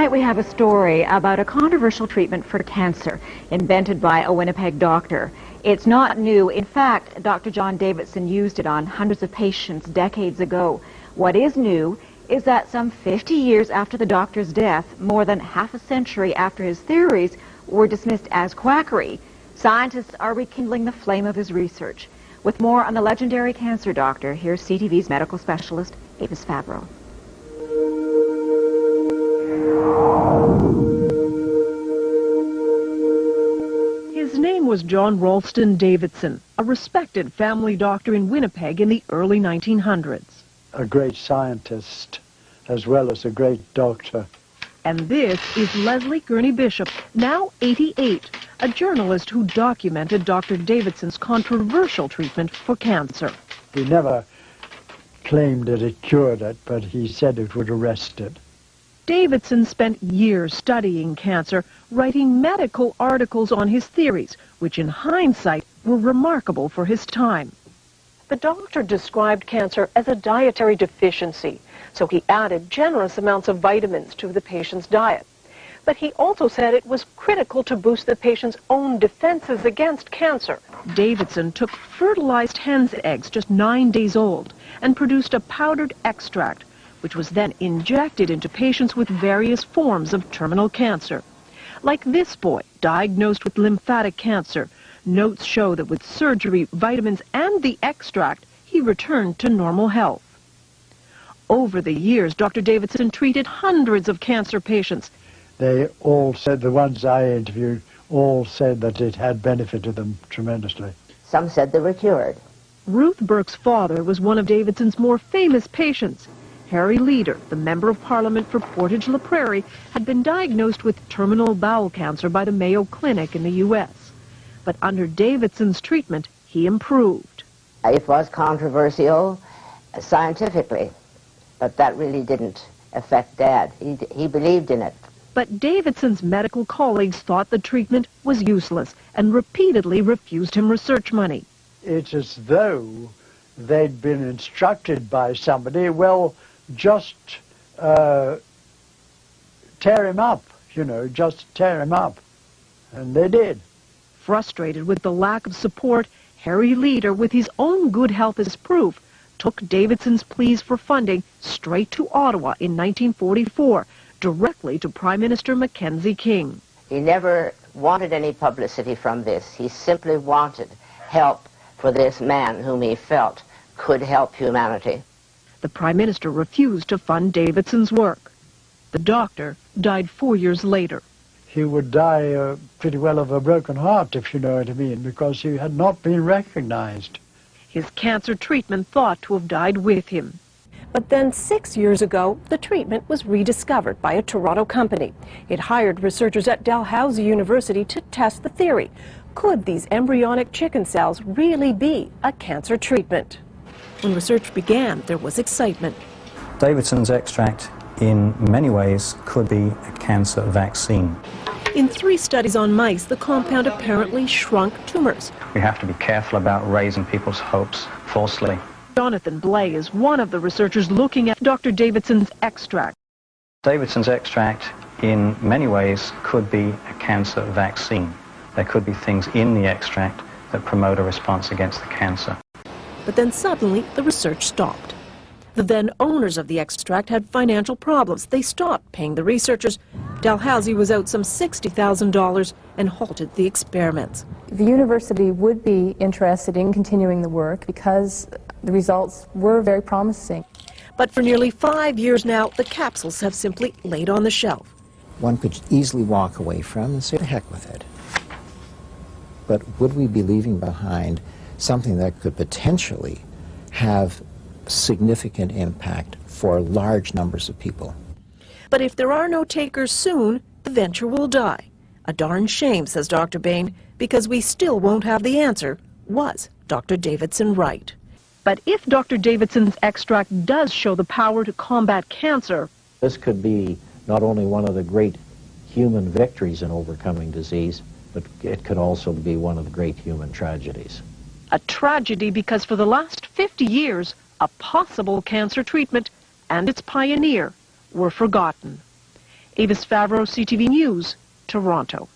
Tonight we have a story about a controversial treatment for cancer invented by a Winnipeg doctor. It's not new. In fact, Dr. John Davidson used it on hundreds of patients decades ago. What is new is that some 50 years after the doctor's death, more than half a century after his theories were dismissed as quackery, scientists are rekindling the flame of his research. With more on the legendary cancer doctor, here's CTV's medical specialist, Avis Fabro. His name was John Ralston Davidson, a respected family doctor in Winnipeg in the early 1900s. A great scientist as well as a great doctor. And this is Leslie Gurney Bishop, now 88, a journalist who documented Dr. Davidson's controversial treatment for cancer. He never claimed that it cured it, but he said it would arrest it. Davidson spent years studying cancer, writing medical articles on his theories, which in hindsight were remarkable for his time. The doctor described cancer as a dietary deficiency, so he added generous amounts of vitamins to the patient's diet. But he also said it was critical to boost the patient's own defenses against cancer. Davidson took fertilized hen's eggs just 9 days old and produced a powdered extract, which was then injected into patients with various forms of terminal cancer. Like this boy, diagnosed with lymphatic cancer, notes show that with surgery, vitamins, and the extract, he returned to normal health. Over the years, Dr. Davidson treated hundreds of cancer patients. They all said, the ones I interviewed, all said that it had benefited them tremendously. Some said they were cured. Ruth Burke's father was one of Davidson's more famous patients. Harry Leader, the Member of Parliament for Portage-la Prairie, had been diagnosed with terminal bowel cancer by the Mayo Clinic in the U.S. But under Davidson's treatment, he improved. It was controversial scientifically, but that really didn't affect Dad. He believed in it. But Davidson's medical colleagues thought the treatment was useless and repeatedly refused him research money. It's as though they'd been instructed by somebody, well, just tear him up, just tear him up. And they did. Frustrated with the lack of support, Harry Leader, with his own good health as proof, took Davidson's pleas for funding straight to Ottawa in 1944, directly to Prime Minister Mackenzie King. He never wanted any publicity from this. He simply wanted help for this man whom he felt could help humanity. The Prime Minister refused to fund Davidson's work. The doctor died 4 years later. He would die pretty well of a broken heart, if you know what I mean, because he had not been recognized. His cancer treatment thought to have died with him. But then 6 years ago, the treatment was rediscovered by a Toronto company. It hired researchers at Dalhousie University to test the theory. Could these embryonic chicken cells really be a cancer treatment? When research began, there was excitement. Davidson's extract, in many ways, could be a cancer vaccine. In 3 studies on mice, the compound apparently shrunk tumors. We have to be careful about raising people's hopes falsely. Jonathan Blay is one of the researchers looking at Dr. Davidson's extract. Davidson's extract, in many ways, could be a cancer vaccine. There could be things in the extract that promote a response against the cancer. But then suddenly, the research stopped. The then owners of the extract had financial problems. They stopped paying the researchers. Dalhousie was out some $60,000 and halted the experiments. The university would be interested in continuing the work because the results were very promising. But for nearly 5 years now, the capsules have simply laid on the shelf. One could easily walk away from and say, the heck with it. But would we be leaving behind something that could potentially have significant impact for large numbers of people? But if there are no takers soon, the venture will die. A darn shame, says Dr. Bain, because we still won't have the answer. Was Dr. Davidson right? But if Dr. Davidson's extract does show the power to combat cancer, this could be not only one of the great human victories in overcoming disease, but it could also be one of the great human tragedies. A tragedy because for the last 50 years, a possible cancer treatment and its pioneer were forgotten. Avis Favreau, CTV News, Toronto.